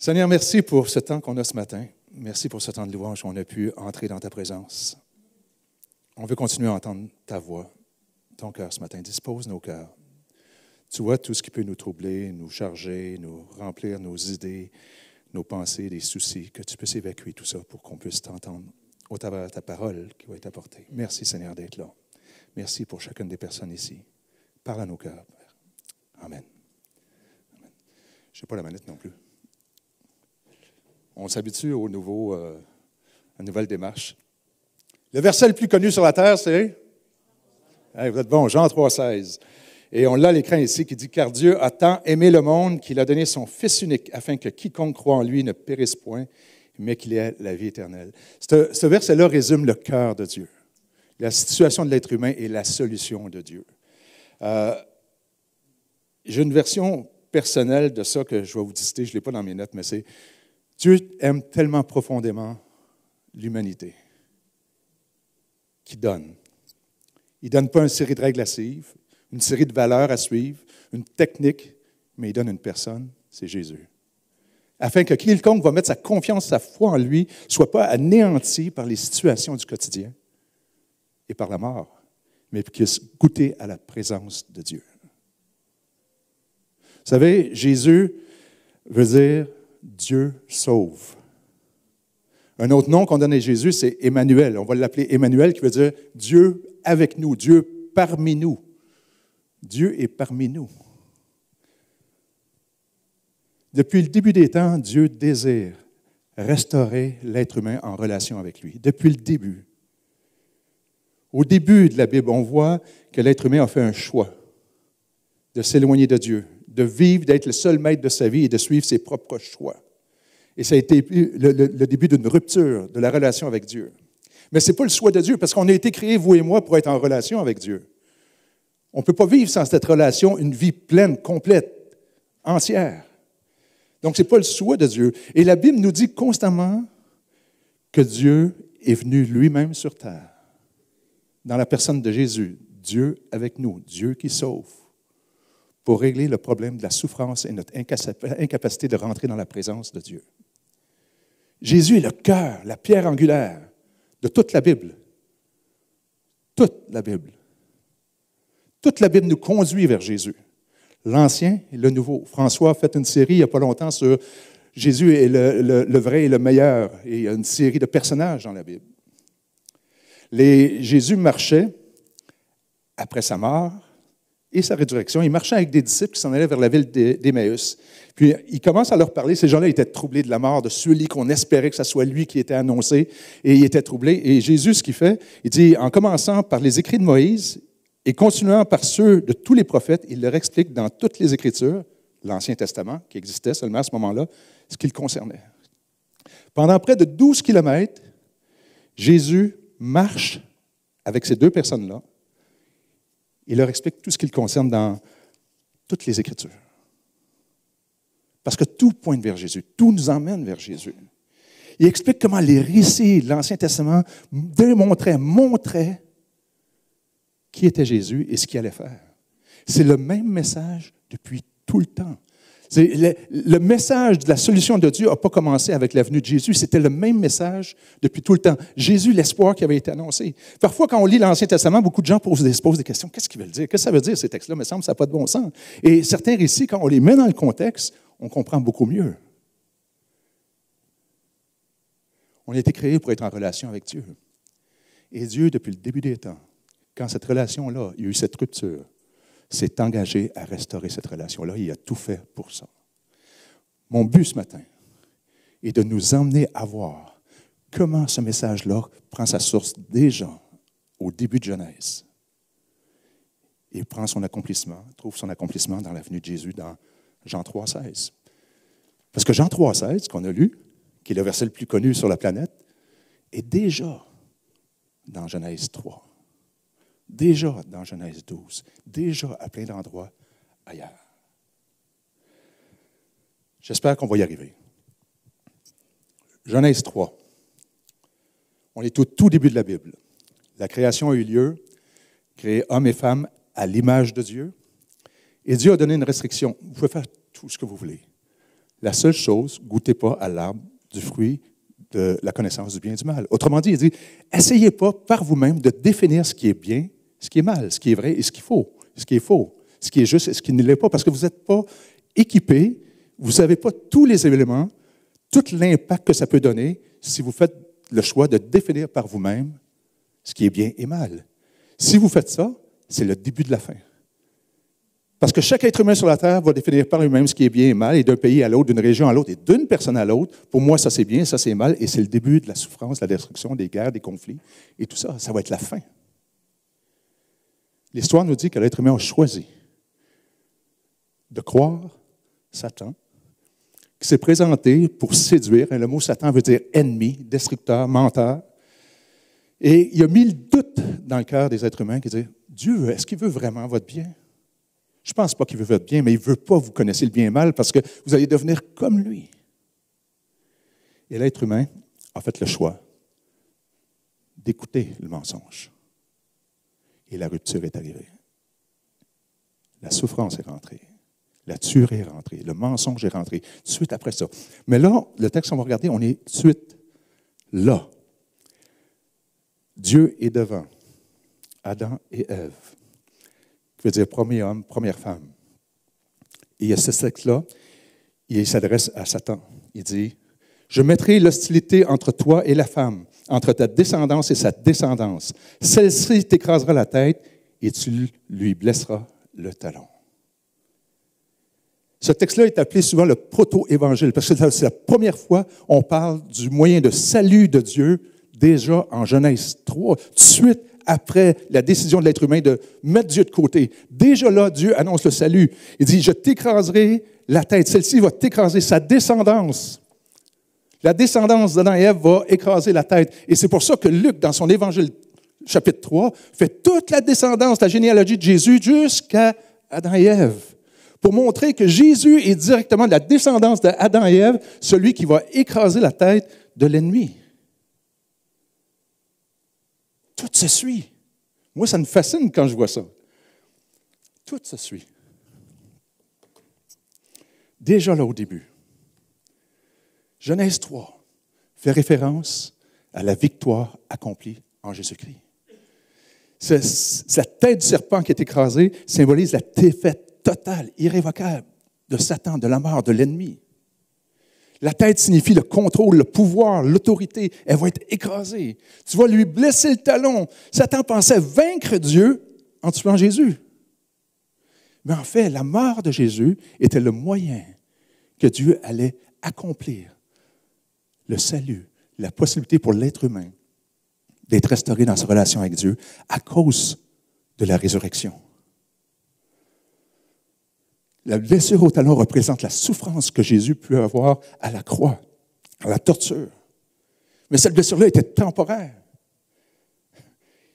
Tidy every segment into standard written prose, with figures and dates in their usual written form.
Seigneur, merci pour ce temps qu'on a ce matin. Merci pour ce temps de louange où on a pu entrer dans ta présence. On veut continuer à entendre ta voix, ton cœur ce matin. Dispose nos cœurs. Tu vois tout ce qui peut nous troubler, nous charger, nous remplir nos idées, nos pensées, des soucis, que tu puisses évacuer tout ça pour qu'on puisse t'entendre au travers de ta parole qui va être apportée. Merci Seigneur d'être là. Merci pour chacune des personnes ici. Parle à nos cœurs, Père. Amen. Amen. Je n'ai pas la manette non plus. On s'habitue à une nouvelle démarche. Le verset le plus connu sur la terre, c'est? Hey, vous êtes bon, Jean 3,16. Et on l'a à l'écran ici qui dit « Car Dieu a tant aimé le monde qu'il a donné son Fils unique, afin que quiconque croit en lui ne périsse point, mais qu'il ait la vie éternelle. » Ce verset-là résume le cœur de Dieu, la situation de l'être humain et la solution de Dieu. J'ai une version personnelle de ça que je vais vous citer, je ne l'ai pas dans mes notes, mais c'est « Dieu aime tellement profondément l'humanité qu'il donne. Il ne donne pas une série de règles à suivre, une série de valeurs à suivre, une technique, mais il donne une personne, c'est Jésus. Afin que quiconque va mettre sa confiance, sa foi en lui, ne soit pas anéanti par les situations du quotidien et par la mort, mais qu'il puisse goûter à la présence de Dieu. Vous savez, Jésus veut dire Dieu sauve. Un autre nom qu'on donne à Jésus, c'est Emmanuel. On va l'appeler Emmanuel, qui veut dire Dieu avec nous, Dieu parmi nous. Dieu est parmi nous. Depuis le début des temps, Dieu désire restaurer l'être humain en relation avec lui. Depuis le début. Au début de la Bible, on voit que l'être humain a fait un choix de s'éloigner de Dieu, de vivre, d'être le seul maître de sa vie et de suivre ses propres choix. Et ça a été le début d'une rupture de la relation avec Dieu. Mais ce n'est pas le choix de Dieu, parce qu'on a été créés, vous et moi, pour être en relation avec Dieu. On ne peut pas vivre sans cette relation une vie pleine, complète, entière. Donc, ce n'est pas le choix de Dieu. Et la Bible nous dit constamment que Dieu est venu lui-même sur terre, dans la personne de Jésus, Dieu avec nous, Dieu qui sauve, pour régler le problème de la souffrance et notre incapacité de rentrer dans la présence de Dieu. Jésus est le cœur, la pierre angulaire de toute la Bible. Toute la Bible. Toute la Bible nous conduit vers Jésus. L'Ancien et le Nouveau. François a fait une série il n'y a pas longtemps sur Jésus est le vrai et le meilleur. Et il y a une série de personnages dans la Bible. Jésus marchait après sa mort et sa résurrection. Il marchait avec des disciples qui s'en allaient vers la ville d'Emmaüs. Puis il commence à leur parler. Ces gens-là étaient troublés de la mort de celui qu'on espérait que ce soit lui qui était annoncé. Et ils étaient troublés. Et Jésus, ce qu'il fait, il dit, en commençant par les écrits de Moïse et continuant par ceux de tous les prophètes, il leur explique dans toutes les Écritures, l'Ancien Testament, qui existait seulement à ce moment-là, ce qui le concernait. Pendant près de 12 kilomètres, Jésus marche avec ces deux personnes-là. Il leur explique tout ce qui le concerne dans toutes les Écritures. Parce que tout pointe vers Jésus, tout nous emmène vers Jésus. Il explique comment les récits de l'Ancien Testament montraient qui était Jésus et ce qu'il allait faire. C'est le même message depuis tout le temps. Le message de la solution de Dieu n'a pas commencé avec la venue de Jésus, c'était le même message depuis tout le temps. Jésus, l'espoir qui avait été annoncé. Parfois, quand on lit l'Ancien Testament, beaucoup de gens posent des questions. Qu'est-ce qu'ils veulent dire? Qu'est-ce que ça veut dire, ces textes-là? Il me semble que ça n'a pas de bon sens. Et certains récits, quand on les met dans le contexte, on comprend beaucoup mieux. On a été créés pour être en relation avec Dieu. Et Dieu, depuis le début des temps, quand cette relation-là, il y a eu cette rupture, s'est engagé à restaurer cette relation-là. Il a tout fait pour ça. Mon but ce matin est de nous emmener à voir comment ce message-là prend sa source déjà au début de Genèse et prend son accomplissement, trouve son accomplissement dans la venue de Jésus dans Jean 3,16. Parce que Jean 3,16, qu'on a lu, qui est le verset le plus connu sur la planète, est déjà dans Genèse 3. Déjà dans Genèse 12, déjà à plein d'endroits ailleurs. J'espère qu'on va y arriver. Genèse 3. On est au tout début de la Bible. La création a eu lieu, créé hommes et femmes à l'image de Dieu. Et Dieu a donné une restriction. Vous pouvez faire tout ce que vous voulez. La seule chose, goûtez pas à l'arbre du fruit de la connaissance du bien et du mal. Autrement dit, il dit, essayez pas par vous-même de définir ce qui est bien, ce qui est mal, ce qui est vrai et ce qu'il faut, ce qui est faux, ce qui est juste et ce qui ne l'est pas, parce que vous n'êtes pas équipé, vous n'avez pas tous les éléments, tout l'impact que ça peut donner si vous faites le choix de définir par vous-même ce qui est bien et mal. Si vous faites ça, c'est le début de la fin. Parce que chaque être humain sur la terre va définir par lui-même ce qui est bien et mal, et d'un pays à l'autre, d'une région à l'autre, et d'une personne à l'autre. Pour moi, ça c'est bien, ça c'est mal, et c'est le début de la souffrance, de la destruction, des guerres, des conflits, et tout ça, ça va être la fin. L'histoire nous dit que l'être humain a choisi de croire Satan, qui s'est présenté pour séduire, et le mot Satan veut dire ennemi, destructeur, menteur, et il a mis le doute dans le cœur des êtres humains qui disent, Dieu, est-ce qu'il veut vraiment votre bien? Je ne pense pas qu'il veut votre bien, mais il ne veut pas vous connaisser le bien et le mal parce que vous allez devenir comme lui. Et l'être humain a fait le choix d'écouter le mensonge. Et la rupture est arrivée. La souffrance est rentrée. La tuerie est rentrée. Le mensonge est rentré. Tout de suite après ça. Mais là, le texte qu'on va regarder, on est tout de suite là. Dieu est devant Adam et Ève. Qui veut dire premier homme, première femme. Et il y a ce texte-là, il s'adresse à Satan. Il dit, « Je mettrai l'hostilité entre toi et la femme, entre ta descendance et sa descendance. Celle-ci t'écrasera la tête et tu lui blesseras le talon. » Ce texte-là est appelé souvent le proto-évangile, parce que c'est la première fois qu'on parle du moyen de salut de Dieu, déjà en Genèse 3, tout de suite après la décision de l'être humain de mettre Dieu de côté. Déjà là, Dieu annonce le salut. Il dit, « Je t'écraserai la tête. Celle-ci va t'écraser, sa descendance. » La descendance d'Adam et Ève va écraser la tête. Et c'est pour ça que Luc, dans son évangile chapitre 3, fait toute la descendance, la généalogie de Jésus jusqu'à Adam et Ève, pour montrer que Jésus est directement de la descendance d'Adam et Ève, celui qui va écraser la tête de l'ennemi. Tout se suit. Moi, ça me fascine quand je vois ça. Tout se suit. Déjà là au début, Genèse 3 fait référence à la victoire accomplie en Jésus-Christ. Cette tête du serpent qui est écrasée symbolise la défaite totale, irrévocable de Satan, de la mort, de l'ennemi. La tête signifie le contrôle, le pouvoir, l'autorité. Elle va être écrasée. Tu vas lui blesser le talon. Satan pensait vaincre Dieu en tuant Jésus. Mais en fait, la mort de Jésus était le moyen que Dieu allait accomplir le salut, la possibilité pour l'être humain d'être restauré dans sa relation avec Dieu à cause de la résurrection. La blessure au talon représente la souffrance que Jésus peut avoir à la croix, à la torture. Mais cette blessure-là était temporaire.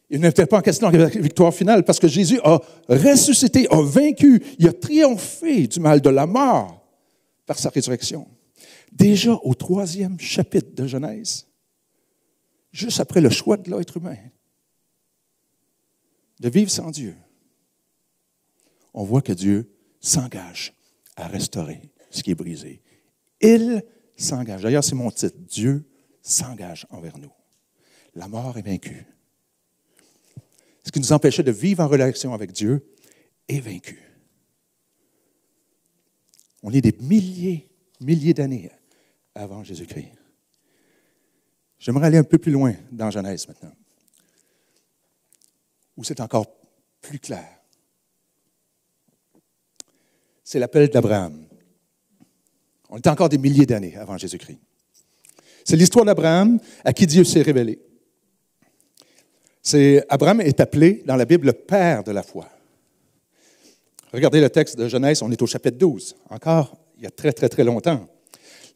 Il n'était pas en question de la victoire finale parce que Jésus a ressuscité, a vaincu, il a triomphé du mal de la mort par sa résurrection. Déjà au 3e chapitre de Genèse, juste après le choix de l'être humain de vivre sans Dieu, on voit que Dieu s'engage à restaurer ce qui est brisé. Il s'engage. D'ailleurs, c'est mon titre. Dieu s'engage envers nous. La mort est vaincue. Ce qui nous empêchait de vivre en relation avec Dieu est vaincu. On est des milliers d'années avant Jésus-Christ. J'aimerais aller un peu plus loin dans Genèse maintenant, où c'est encore plus clair. C'est l'appel d'Abraham. On est encore des milliers d'années avant Jésus-Christ. C'est l'histoire d'Abraham à qui Dieu s'est révélé. Abraham est appelé dans la Bible le père de la foi. Regardez le texte de Genèse, on est au chapitre 12, encore il y a très, très, très longtemps.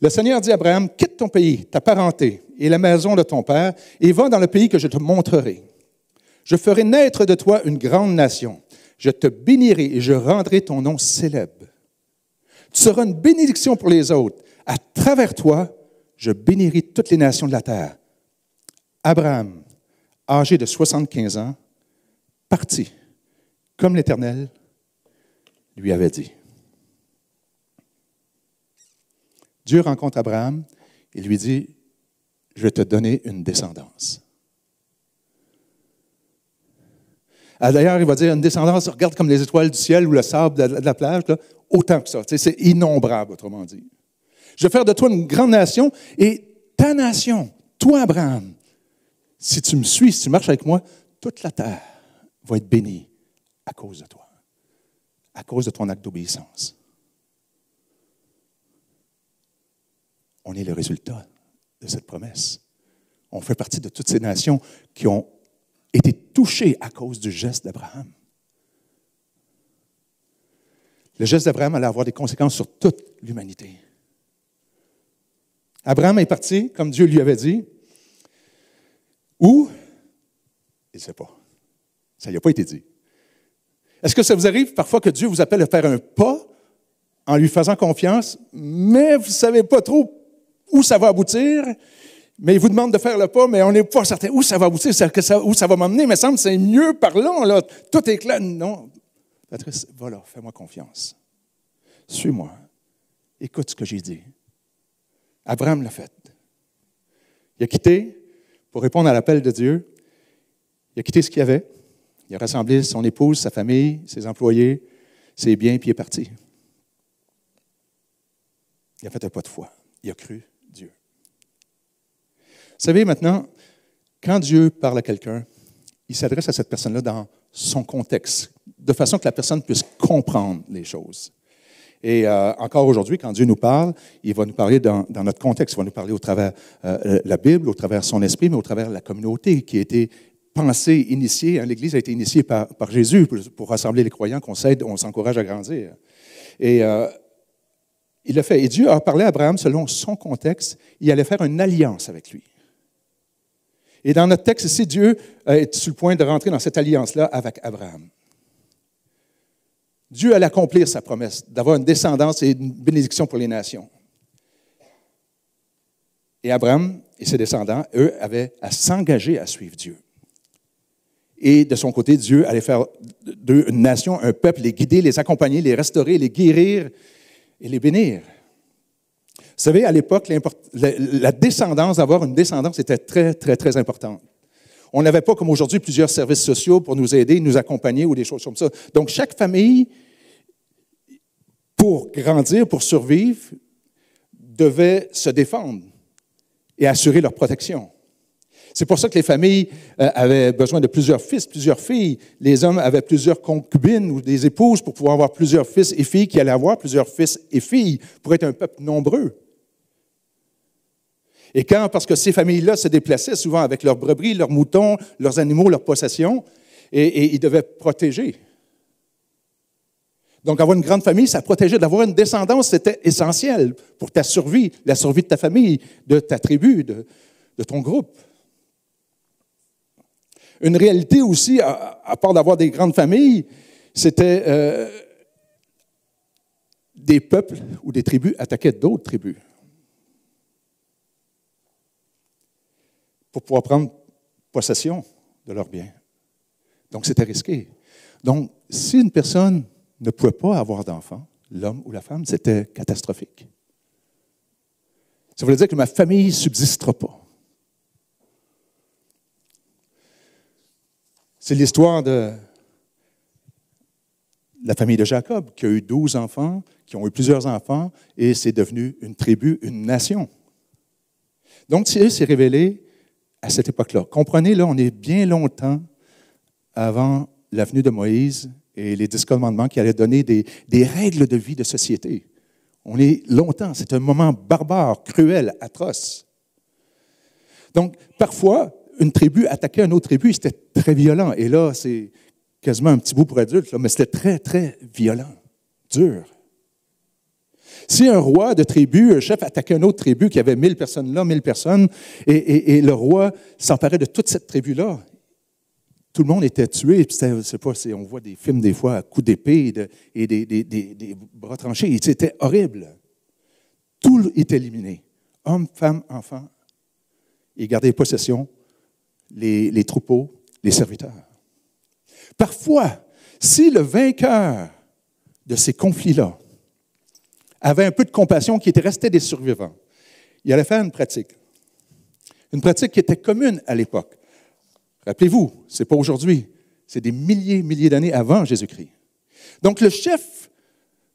Le Seigneur dit à Abraham, « Quitte ton pays, ta parenté et la maison de ton père, et va dans le pays que je te montrerai. Je ferai naître de toi une grande nation. Je te bénirai et je rendrai ton nom célèbre. Tu seras une bénédiction pour les autres. À travers toi, je bénirai toutes les nations de la terre. » Abraham, âgé de 75 ans, partit, comme l'Éternel lui avait dit. Dieu rencontre Abraham et lui dit, je vais te donner une descendance. D'ailleurs, il va dire une descendance, regarde comme les étoiles du ciel ou le sable de la plage, là, autant que ça. C'est innombrable, autrement dit. Je vais faire de toi une grande nation et ta nation, toi, Abraham, si tu me suis, si tu marches avec moi, toute la terre va être bénie à cause de toi, à cause de ton acte d'obéissance. On est le résultat de cette promesse. On fait partie de toutes ces nations qui ont été touchées à cause du geste d'Abraham. Le geste d'Abraham allait avoir des conséquences sur toute l'humanité. Abraham est parti, comme Dieu lui avait dit. Où? Il ne sait pas. Ça lui a pas été dit. Est-ce que ça vous arrive parfois que Dieu vous appelle à faire un pas en lui faisant confiance, mais vous ne savez pas trop où ça va aboutir, mais il vous demande de faire le pas, mais on n'est pas certain où ça va aboutir, où ça va m'emmener, mais il semble que c'est mieux par là, là. Tout est clair. Non. Patrice, voilà, fais-moi confiance. Suis-moi. Écoute ce que j'ai dit. Abraham l'a fait. Il a quitté pour répondre à l'appel de Dieu. Il a quitté ce qu'il avait. Il a rassemblé son épouse, sa famille, ses employés, ses biens, puis il est parti. Il a fait un pas de foi. Il a cru Dieu. Vous savez, maintenant, quand Dieu parle à quelqu'un, il s'adresse à cette personne-là dans son contexte, de façon que la personne puisse comprendre les choses. Et encore aujourd'hui, quand Dieu nous parle, il va nous parler dans notre contexte. Il va nous parler au travers la Bible, au travers son esprit, mais au travers la communauté qui a été pensée, initiée. L'Église a été initiée par Jésus pour rassembler les croyants, qu'on s'aide, on s'encourage à grandir. Et il l'a fait. Et Dieu a parlé à Abraham selon son contexte. Il allait faire une alliance avec lui. Et dans notre texte ici, Dieu est sur le point de rentrer dans cette alliance-là avec Abraham. Dieu allait accomplir sa promesse d'avoir une descendance et une bénédiction pour les nations. Et Abraham et ses descendants, eux, avaient à s'engager à suivre Dieu. Et de son côté, Dieu allait faire d'eux une nation, un peuple, les guider, les accompagner, les restaurer, les guérir et les bénir. Vous savez, à l'époque, la descendance, d'avoir une descendance était très, très, très importante. On n'avait pas, comme aujourd'hui, plusieurs services sociaux pour nous aider, nous accompagner ou des choses comme ça. Donc, chaque famille, pour grandir, pour survivre, devait se défendre et assurer leur protection. C'est pour ça que les familles avaient besoin de plusieurs fils, plusieurs filles. Les hommes avaient plusieurs concubines ou des épouses pour pouvoir avoir plusieurs fils et filles qui allaient avoir plusieurs fils et filles pour être un peuple nombreux. Et parce que ces familles-là se déplaçaient souvent avec leurs brebis, leurs moutons, leurs animaux, leurs possessions, et ils devaient protéger. Donc, avoir une grande famille, ça protégeait. D'avoir une descendance, c'était essentiel pour ta survie, la survie de ta famille, de ta tribu, de ton groupe. Une réalité aussi, à part d'avoir des grandes familles, c'était des peuples ou des tribus attaquaient d'autres tribus pour pouvoir prendre possession de leurs biens. Donc, c'était risqué. Donc, si une personne ne pouvait pas avoir d'enfant, l'homme ou la femme, c'était catastrophique. Ça voulait dire que ma famille ne subsistera pas. C'est l'histoire de la famille de Jacob, qui a eu 12 enfants, qui ont eu plusieurs enfants, et c'est devenu une tribu, une nation. Donc, Dieu s'est révélé à cette époque-là. Comprenez, là, on est bien longtemps avant la venue de Moïse et les 10 commandements qui allaient donner des règles de vie de société. On est longtemps, c'est un moment barbare, cruel, atroce. Donc, parfois, une tribu attaquait une autre tribu, c'était très violent. Et là, c'est quasiment un petit bout pour adultes, là, mais c'était très, très violent, dur. Si un roi de tribu, un chef attaquait une autre tribu qui avait 1000 personnes là, 1000 personnes, et le roi s'emparait de toute cette tribu-là, tout le monde était tué. Puis on voit des films des fois à coups d'épée et des bras tranchés. C'était horrible. Tout est éliminé. Hommes, femmes, enfants. Et garder possession, les troupeaux, les serviteurs. Parfois, si le vainqueur de ces conflits-là avait un peu de compassion, qui était resté des survivants, il allait faire une pratique. Une pratique qui était commune à l'époque. Rappelez-vous, ce n'est pas aujourd'hui, c'est des milliers d'années avant Jésus-Christ. Donc, le chef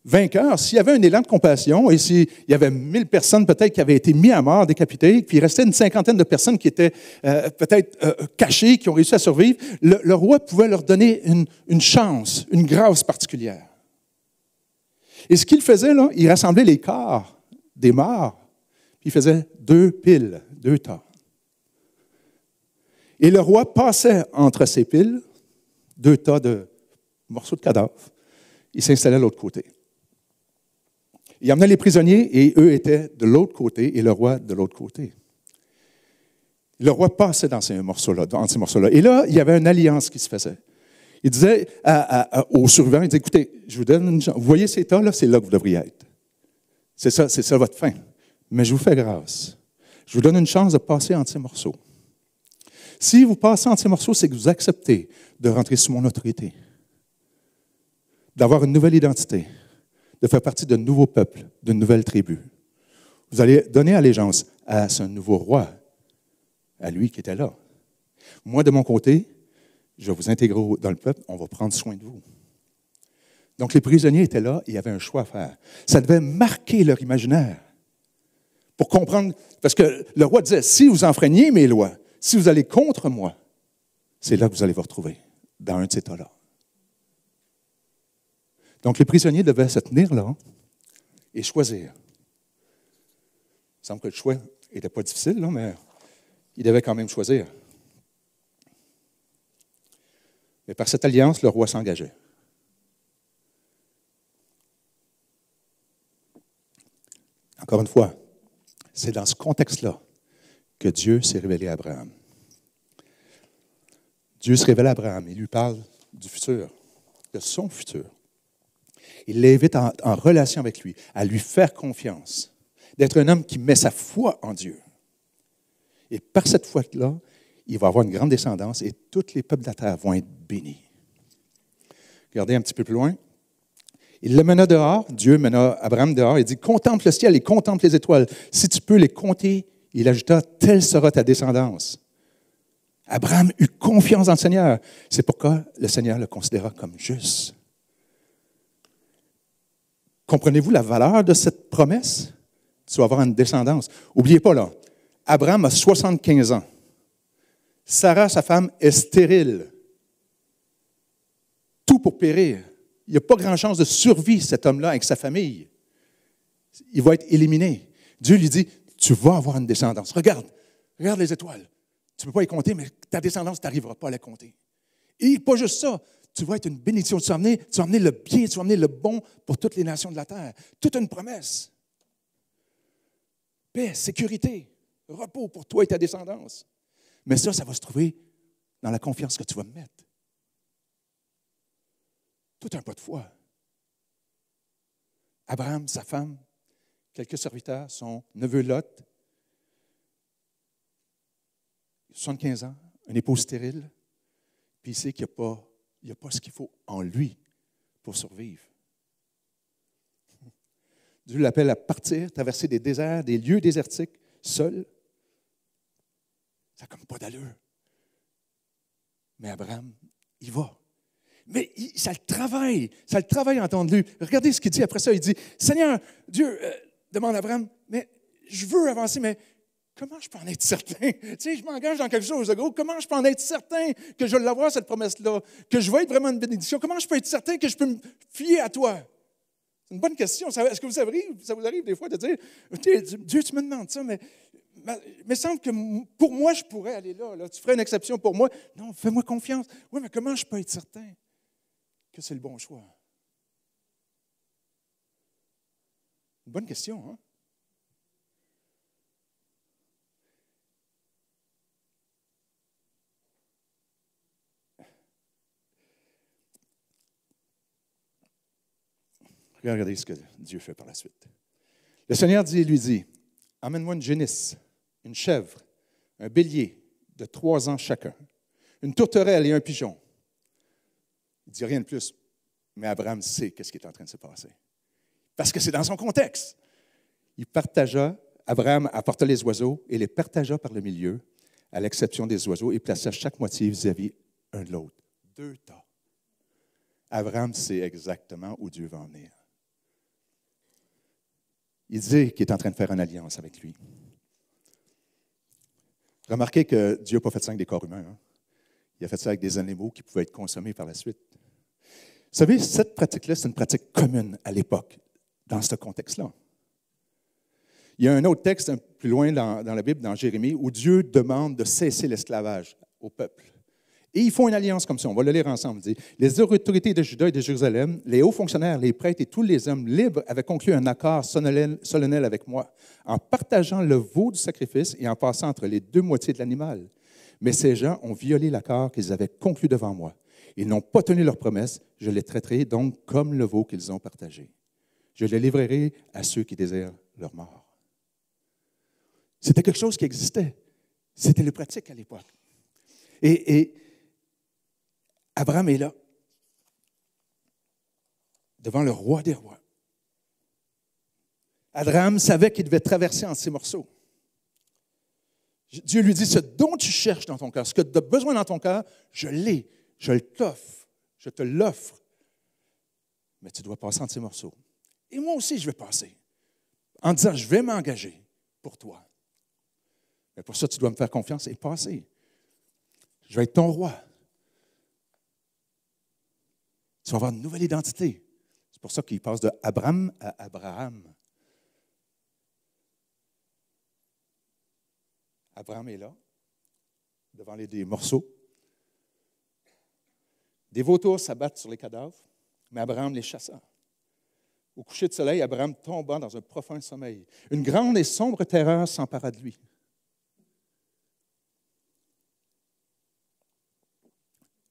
vainqueur, s'il y avait un élan de compassion, et s'il y avait 1000 personnes peut-être qui avaient été mises à mort, décapitées, puis il restait une cinquantaine de personnes qui étaient peut-être cachées, qui ont réussi à survivre, le roi pouvait leur donner une chance, une grâce particulière. Et ce qu'il faisait, là, il rassemblait les corps des morts, puis il faisait 2 piles, 2 tas. Et le roi passait entre ces piles, 2 tas de morceaux de cadavres, il s'installait de l'autre côté. Il emmenait les prisonniers et eux étaient de l'autre côté et le roi de l'autre côté. Le roi passait dans ces morceaux-là, entre ces morceaux-là. Et là, il y avait une alliance qui se faisait. Il disait aux survivants, il disait, écoutez, je vous donne une chance. Vous voyez ces tas-là, c'est là que vous devriez être. C'est ça votre fin. Mais je vous fais grâce. Je vous donne une chance de passer entre ces morceaux. Si vous passez entre ces morceaux, c'est que vous acceptez de rentrer sous mon autorité, d'avoir une nouvelle identité, de faire partie d'un nouveau peuple, d'une nouvelle tribu. Vous allez donner allégeance à ce nouveau roi, à lui qui était là. Moi, de mon côté, je vais vous intégrer dans le peuple, on va prendre soin de vous. Donc, les prisonniers étaient là, et il y avait un choix à faire. Ça devait marquer leur imaginaire pour comprendre, parce que le roi disait, si vous enfreignez mes lois, si vous allez contre moi, c'est là que vous allez vous retrouver, dans un de ces tas-là. Donc, les prisonniers devaient se tenir là et choisir. Il semble que le choix n'était pas difficile, là, mais ils devaient quand même choisir. Mais par cette alliance, le roi s'engageait. Encore une fois, c'est dans ce contexte-là que Dieu s'est révélé à Abraham. Dieu se révèle à Abraham, il lui parle du futur, de son futur. Il l'invite en relation avec lui, à lui faire confiance, d'être un homme qui met sa foi en Dieu. Et par cette foi-là, il va avoir une grande descendance et tous les peuples de la terre vont être bénis. Regardez un petit peu plus loin. Il le mena dehors, Dieu mena Abraham dehors, il dit, contemple le ciel et contemple les étoiles. Si tu peux les compter, il ajouta, telle sera ta descendance. Abraham eut confiance dans le Seigneur. C'est pourquoi le Seigneur le considéra comme juste. Comprenez-vous la valeur de cette promesse? Tu vas avoir une descendance. N'oubliez pas, là, Abraham a 75 ans. Sarah, sa femme, est stérile. Tout pour périr. Il n'y a pas grand chance de survie, cet homme-là, avec sa famille. Il va être éliminé. Dieu lui dit, tu vas avoir une descendance. Regarde les étoiles. Tu ne peux pas les compter, mais ta descendance, tu n'arriveras pas à la compter. Et pas juste ça, tu vas être une bénédiction. Tu vas amener le bien, tu vas amener le bon pour toutes les nations de la terre. Toute une promesse. Paix, sécurité, repos pour toi et ta descendance. Mais ça va se trouver dans la confiance que tu vas me mettre. Tout un pas de foi. Abraham, sa femme, quelques serviteurs, son neveu Lot, 75 ans, un époux stérile, puis il sait qu'il n'y a pas ce qu'il faut en lui pour survivre. Dieu l'appelle à partir, traverser des déserts, des lieux désertiques, seul. Ça n'a comme pas d'allure. Mais Abraham, il va. Mais ça le travaille à entendre lui. Regardez ce qu'il dit après ça. Il dit, Seigneur, Dieu, demande à Abraham, mais je veux avancer, mais comment je peux en être certain? Tu sais, je m'engage dans quelque chose de gros. Comment je peux en être certain que je vais l'avoir, cette promesse-là? Que je vais être vraiment une bénédiction? Comment je peux être certain que je peux me fier à toi? C'est une bonne question. Est-ce que ça vous arrive des fois de dire, Dieu, tu me demandes ça, mais il me semble que pour moi, je pourrais aller là. Tu ferais une exception pour moi. Non, fais-moi confiance. Oui, mais comment je peux être certain que c'est le bon choix? Une bonne question, hein? Regardez ce que Dieu fait par la suite. Le Seigneur lui dit, amène-moi une génisse, une chèvre, un bélier de 3 ans chacun, une tourterelle et un pigeon. Il ne dit rien de plus, mais Abraham sait ce qui est en train de se passer. parce que c'est dans son contexte. Il partagea, Abraham apporta les oiseaux et les partagea par le milieu, à l'exception des oiseaux, et plaça chaque moitié vis-à-vis un de l'autre. 2 tas. Abraham sait exactement où Dieu va en venir. Il dit qu'il est en train de faire une alliance avec lui. Remarquez que Dieu n'a pas fait ça avec des corps humains. Hein? Il a fait ça avec des animaux qui pouvaient être consommés par la suite. Vous savez, cette pratique-là, c'est une pratique commune à l'époque, dans ce contexte-là. Il y a un autre texte un peu plus loin dans la Bible, dans Jérémie, où Dieu demande de cesser l'esclavage au peuple. Et ils font une alliance comme ça, on va le lire ensemble. Il dit, les autorités de Juda et de Jérusalem, les hauts fonctionnaires, les prêtres et tous les hommes libres avaient conclu un accord solennel avec moi, en partageant le veau du sacrifice et en passant entre les 2 moitiés de l'animal. Mais ces gens ont violé l'accord qu'ils avaient conclu devant moi. Ils n'ont pas tenu leur promesse, je les traiterai donc comme le veau qu'ils ont partagé. Je les livrerai à ceux qui désirent leur mort. C'était quelque chose qui existait. C'était le pratique à l'époque. Et Abraham est là, devant le roi des rois. Abraham savait qu'il devait traverser en ces morceaux. Dieu lui dit, ce dont tu cherches dans ton cœur, ce que tu as besoin dans ton cœur, je l'ai, je te l'offre. Mais tu dois passer en ces morceaux. Et moi aussi, je vais passer, en disant, je vais m'engager pour toi. Mais pour ça, tu dois me faire confiance et passer. Je vais être ton roi. Tu vas avoir une nouvelle identité. C'est pour ça qu'il passe de Abraham à Abraham. Abraham est là, devant des morceaux. Des vautours s'abattent sur les cadavres, mais Abraham les chassa. Au coucher de soleil, Abraham tomba dans un profond sommeil. Une grande et sombre terreur s'empara de lui.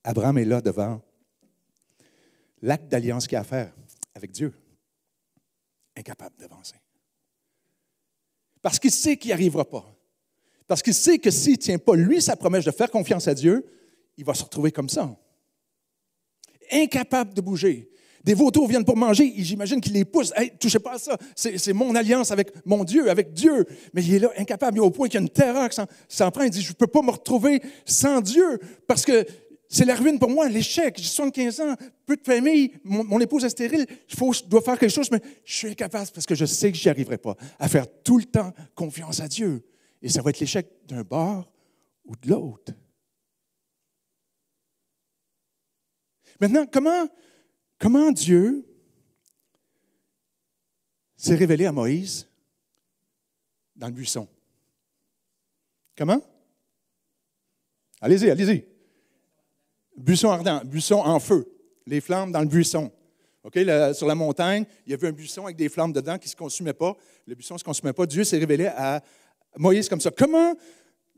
Abraham est là devant l'acte d'alliance qu'il a à faire avec Dieu. Incapable d'avancer. Parce qu'il sait qu'il n'y arrivera pas. Parce qu'il sait que s'il ne tient pas, lui, sa promesse de faire confiance à Dieu, il va se retrouver comme ça. Incapable de bouger. Des vautours viennent pour manger, j'imagine qu'il les pousse. Hey, touchez pas à ça, c'est mon alliance avec mon Dieu, avec Dieu. Mais il est là, incapable, au point qu'il y a une terreur qui s'en prend. Il dit, je ne peux pas me retrouver sans Dieu, parce que c'est la ruine pour moi, l'échec. J'ai 75 ans, peu de famille, mon épouse est stérile, je dois faire quelque chose, mais je suis incapable parce que je sais que je n'y arriverai pas à faire tout le temps confiance à Dieu. Et ça va être l'échec d'un bord ou de l'autre. Maintenant, comment Dieu s'est révélé à Moïse dans le buisson? Comment? Allez-y. Buisson ardent, buisson en feu, les flammes dans le buisson. Okay, sur la montagne, il y avait un buisson avec des flammes dedans qui ne se consumaient pas. Le buisson ne se consumait pas. Dieu s'est révélé à Moïse comme ça. Comment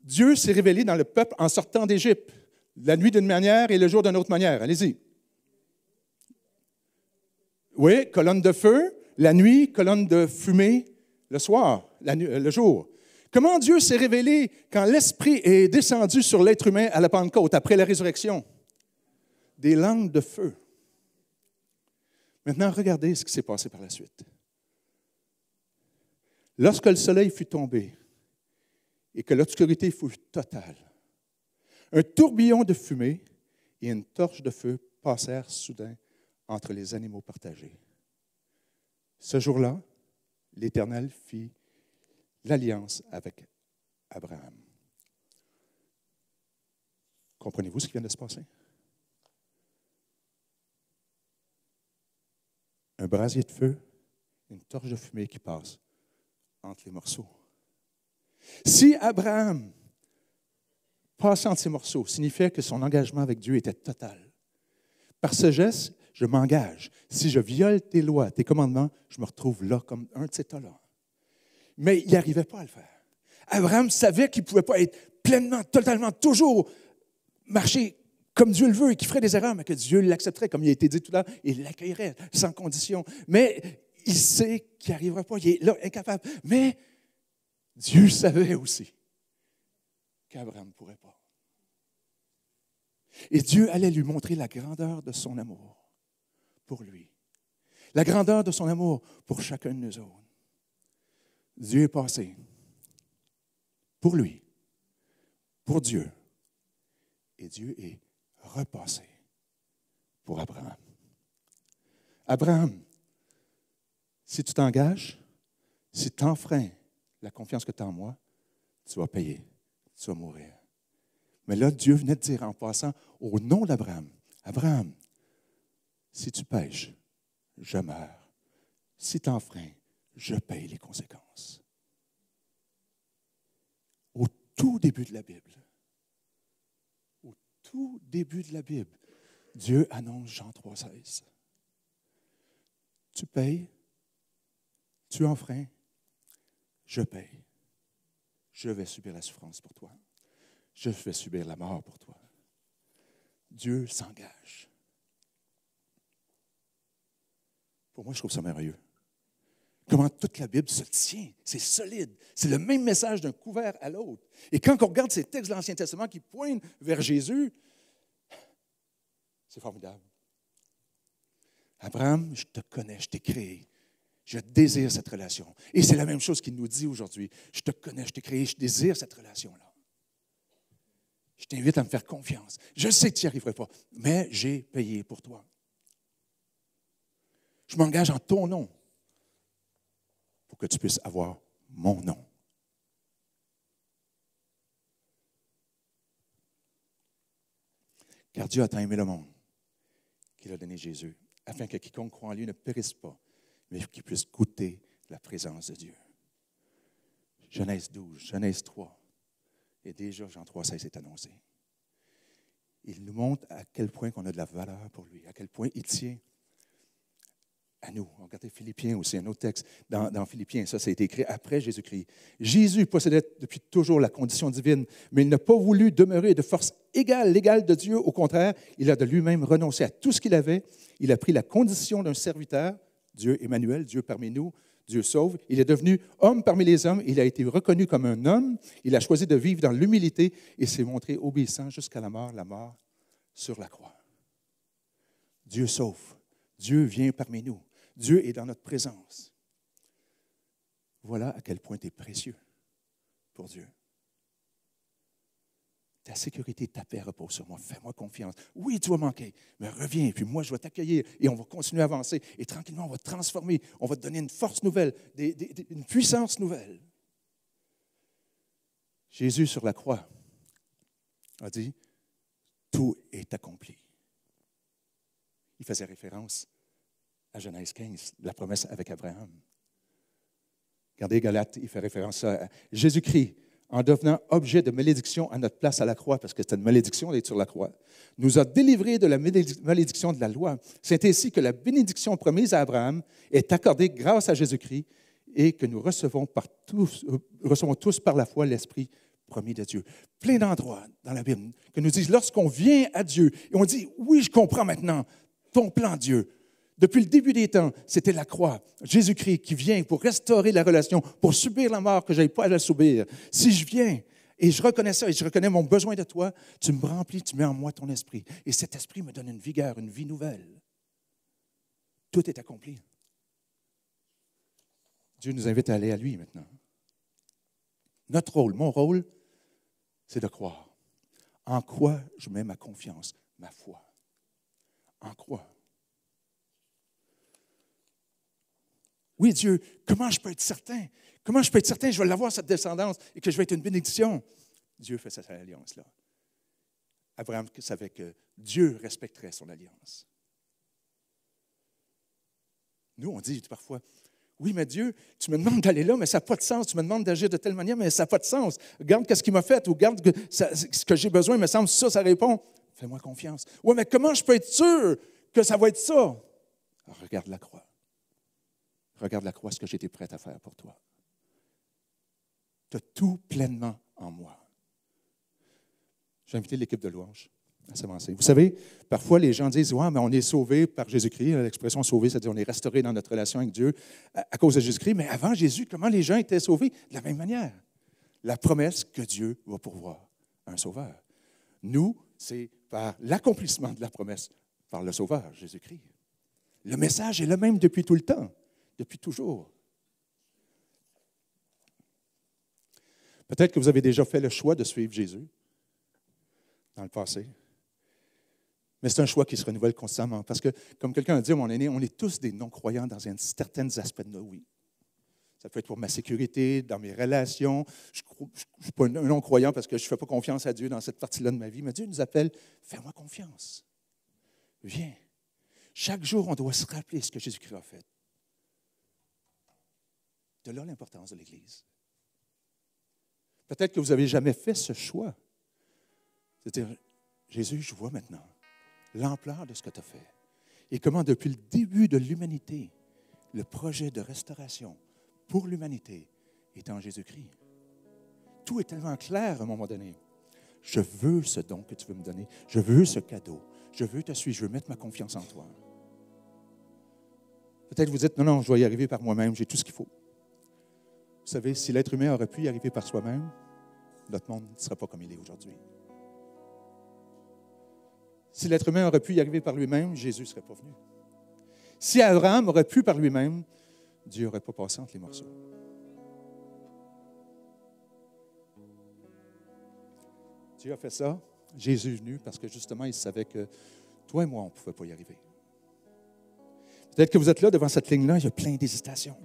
Dieu s'est révélé dans le peuple en sortant d'Égypte? La nuit d'une manière et le jour d'une autre manière. Allez-y. Oui, colonne de feu, la nuit, colonne de fumée, le soir, le jour. Comment Dieu s'est révélé quand l'Esprit est descendu sur l'être humain à la Pentecôte, après la résurrection? Des langues de feu. Maintenant, regardez ce qui s'est passé par la suite. Lorsque le soleil fut tombé et que l'obscurité fut totale, un tourbillon de fumée et une torche de feu passèrent soudain entre les animaux partagés. Ce jour-là, l'Éternel fit l'alliance avec Abraham. Comprenez-vous ce qui vient de se passer? Un brasier de feu, une torche de fumée qui passe entre les morceaux. Si Abraham passait entre ces morceaux, signifiait que son engagement avec Dieu était total. Par ce geste, je m'engage. Si je viole tes lois, tes commandements, je me retrouve là comme un de ces tas-là. Mais il n'arrivait pas à le faire. Abraham savait qu'il ne pouvait pas être pleinement, totalement, toujours marcher comme Dieu le veut et qu'il ferait des erreurs, mais que Dieu l'accepterait, comme il a été dit tout à l'heure, et l'accueillerait sans condition. Mais il sait qu'il n'y arrivera pas, il est là, incapable. Mais Dieu savait aussi qu'Abraham ne pourrait pas. Et Dieu allait lui montrer la grandeur de son amour pour lui. La grandeur de son amour pour chacun de nous autres. Dieu est passé pour lui, pour Dieu. Et Dieu est repassé pour Abraham. Abraham, si tu t'engages, si tu enfreins la confiance que tu as en moi, tu vas payer, tu vas mourir. Mais là, Dieu venait de dire en passant au nom d'Abraham, Abraham, si tu pèches, je meurs. Si tu enfreins, je paye les conséquences. Au tout début de la Bible, tout début de la Bible, Dieu annonce Jean 3,16. Tu payes, tu enfreins, je paye. Je vais subir la souffrance pour toi. Je vais subir la mort pour toi. Dieu s'engage. Pour moi, je trouve ça merveilleux. Comment toute la Bible se tient. C'est solide. C'est le même message d'un couvert à l'autre. Et quand on regarde ces textes de l'Ancien Testament qui pointent vers Jésus, c'est formidable. Abraham, je te connais, je t'ai créé. Je désire cette relation. Et c'est la même chose qu'il nous dit aujourd'hui. Je te connais, je t'ai créé, je désire cette relation-là. Je t'invite à me faire confiance. Je sais que tu n'y arriverais pas, mais j'ai payé pour toi. Je m'engage en ton nom pour que tu puisses avoir mon nom. Car Dieu a tant aimé le monde qu'il a donné Jésus, afin que quiconque croit en lui ne périsse pas, mais qu'il puisse goûter la présence de Dieu. Genèse 12, Genèse 3, et déjà Jean 3,16 est annoncé. Il nous montre à quel point on a de la valeur pour lui, à quel point il tient à nous. Regardez Philippiens aussi, un autre texte dans Philippiens, ça a été écrit après Jésus-Christ. Jésus possédait depuis toujours la condition divine, mais il n'a pas voulu demeurer de force l'égale de Dieu. Au contraire, il a de lui-même renoncé à tout ce qu'il avait. Il a pris la condition d'un serviteur, Dieu Emmanuel, Dieu parmi nous, Dieu sauve. Il est devenu homme parmi les hommes. Il a été reconnu comme un homme. Il a choisi de vivre dans l'humilité et s'est montré obéissant jusqu'à la mort sur la croix. Dieu sauve. Dieu vient parmi nous. Dieu est dans notre présence. Voilà à quel point tu es précieux pour Dieu. Ta sécurité, ta paix repose sur moi. Fais-moi confiance. Oui, tu vas manquer, mais reviens, puis moi, je vais t'accueillir et on va continuer à avancer. Et tranquillement, on va te transformer. On va te donner une force nouvelle, une puissance nouvelle. Jésus, sur la croix, a dit, tout est accompli. Il faisait référence à Genèse 15, la promesse avec Abraham. Regardez Galates, il fait référence à Jésus-Christ, en devenant objet de malédiction à notre place à la croix, parce que c'était une malédiction d'être sur la croix, nous a délivrés de la malédiction de la loi. C'est ainsi que la bénédiction promise à Abraham est accordée grâce à Jésus-Christ et que nous recevons tous par la foi l'Esprit promis de Dieu. Plein d'endroits dans la Bible que nous disent, lorsqu'on vient à Dieu et on dit, oui, je comprends maintenant ton plan, Dieu. Depuis le début des temps, c'était la croix. Jésus-Christ qui vient pour restaurer la relation, pour subir la mort que je n'avais pas à la subir. Si je viens et je reconnais ça et je reconnais mon besoin de toi, tu me remplis, tu mets en moi ton esprit. Et cet esprit me donne une vigueur, une vie nouvelle. Tout est accompli. Dieu nous invite à aller à lui maintenant. Notre rôle, mon rôle, c'est de croire. En quoi je mets ma confiance, ma foi? En quoi? Oui, Dieu, comment je peux être certain? Comment je peux être certain que je vais l'avoir, cette descendance, et que je vais être une bénédiction? Dieu fait cette alliance-là. Abraham savait que Dieu respecterait son alliance. Nous, on dit parfois, oui, mais Dieu, tu me demandes d'aller là, mais ça n'a pas de sens. Tu me demandes d'agir de telle manière, mais ça n'a pas de sens. Regarde ce qu'il m'a fait, ou regarde ce que j'ai besoin, il me semble ça répond. Fais-moi confiance. Oui, mais comment je peux être sûr que ça va être ça? Alors, regarde la croix. Regarde la croix, ce que j'étais prêt à faire pour toi. Tu as tout pleinement en moi. J'ai invité l'équipe de louange à s'avancer. Vous savez, parfois les gens disent, ouais, mais on est sauvé par Jésus-Christ. L'expression sauvé, c'est-à-dire on est restauré dans notre relation avec Dieu à cause de Jésus-Christ. Mais avant Jésus, comment les gens étaient sauvés? De la même manière. La promesse que Dieu va pourvoir un sauveur. Nous, c'est par l'accomplissement de la promesse par le sauveur, Jésus-Christ. Le message est le même depuis tout le temps, depuis toujours. Peut-être que vous avez déjà fait le choix de suivre Jésus dans le passé. Mais c'est un choix qui se renouvelle constamment. Parce que, comme quelqu'un a dit, mon aîné, on est tous des non-croyants dans certains aspects de nos vies. Ça peut être pour ma sécurité, dans mes relations. Je ne suis pas un non-croyant parce que je ne fais pas confiance à Dieu dans cette partie-là de ma vie. Mais Dieu nous appelle, fais-moi confiance. Viens. Chaque jour, on doit se rappeler ce que Jésus-Christ a fait. De là l'importance de l'Église. Peut-être que vous n'avez jamais fait ce choix. C'est-à-dire, Jésus, je vois maintenant l'ampleur de ce que tu as fait. Et comment, depuis le début de l'humanité, le projet de restauration pour l'humanité est en Jésus-Christ. Tout est tellement clair à un moment donné. Je veux ce don que tu veux me donner. Je veux ce cadeau. Je veux te suivre. Je veux mettre ma confiance en toi. Peut-être que vous dites, non, je dois y arriver par moi-même. J'ai tout ce qu'il faut. Vous savez, si l'être humain aurait pu y arriver par soi-même, notre monde ne serait pas comme il est aujourd'hui. Si l'être humain aurait pu y arriver par lui-même, Jésus ne serait pas venu. Si Abraham aurait pu par lui-même, Dieu n'aurait pas passé entre les morceaux. Dieu a fait ça. Jésus est venu parce que justement, il savait que toi et moi, on ne pouvait pas y arriver. Peut-être que vous êtes là devant cette ligne-là, il y a plein d'hésitations.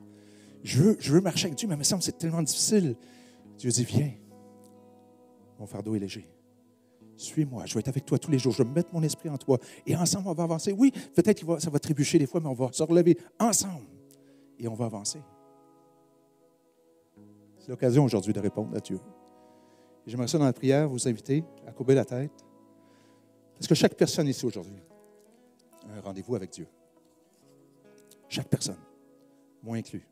Je veux marcher avec Dieu, mais il me semble que c'est tellement difficile. Dieu dit, viens, mon fardeau est léger. Suis-moi, je vais être avec toi tous les jours, je vais mettre mon esprit en toi et ensemble, on va avancer. Oui, peut-être que ça va trébucher des fois, mais on va se relever ensemble et on va avancer. C'est l'occasion aujourd'hui de répondre à Dieu. Et j'aimerais ça dans la prière vous inviter à courber la tête parce que chaque personne ici aujourd'hui a un rendez-vous avec Dieu. Chaque personne, moi inclus.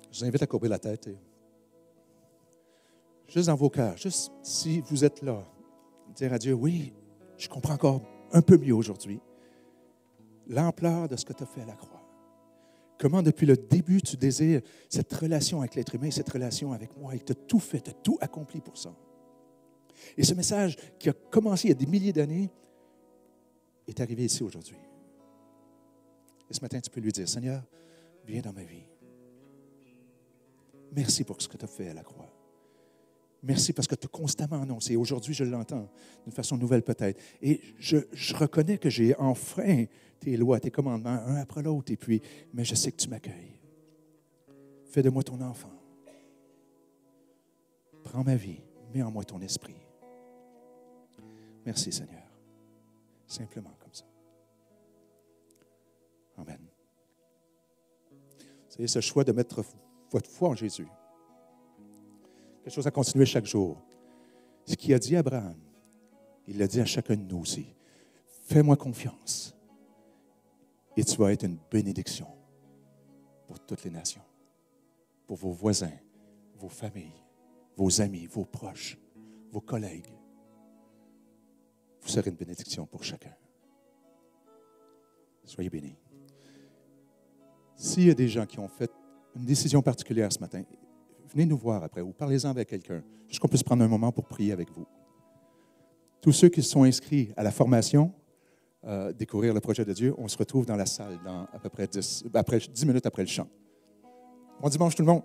Je vous invite à courber la tête. Juste dans vos cœurs, juste si vous êtes là, dire à Dieu, oui, je comprends encore un peu mieux aujourd'hui l'ampleur de ce que tu as fait à la croix. Comment depuis le début tu désires cette relation avec l'être humain, cette relation avec moi, et que tu as tout fait, tu as tout accompli pour ça. Et ce message qui a commencé il y a des milliers d'années est arrivé ici aujourd'hui. Et ce matin, tu peux lui dire, Seigneur, viens dans ma vie. Merci pour ce que tu as fait à la croix. Merci parce que tu as constamment annoncé. Aujourd'hui, je l'entends d'une façon nouvelle peut-être. Et je reconnais que j'ai enfreint tes lois, tes commandements, un après l'autre. Et puis, mais je sais que tu m'accueilles. Fais de moi ton enfant. Prends ma vie, mets en moi ton esprit. Merci Seigneur. Simplement comme ça. Amen. Vous savez, ce choix de mettre votre foi en Jésus. Quelque chose à continuer chaque jour. Ce qu'il a dit à Abraham, il l'a dit à chacun de nous aussi. Fais-moi confiance et tu vas être une bénédiction pour toutes les nations, pour vos voisins, vos familles, vos amis, vos proches, vos collègues. Vous serez une bénédiction pour chacun. Soyez bénis. S'il y a des gens qui ont fait une décision particulière ce matin, venez nous voir après ou parlez-en avec quelqu'un, juste qu'on puisse prendre un moment pour prier avec vous. Tous ceux qui sont inscrits à la formation, découvrir le projet de Dieu, on se retrouve dans la salle dans à peu près 10 minutes après le chant. Bon dimanche tout le monde.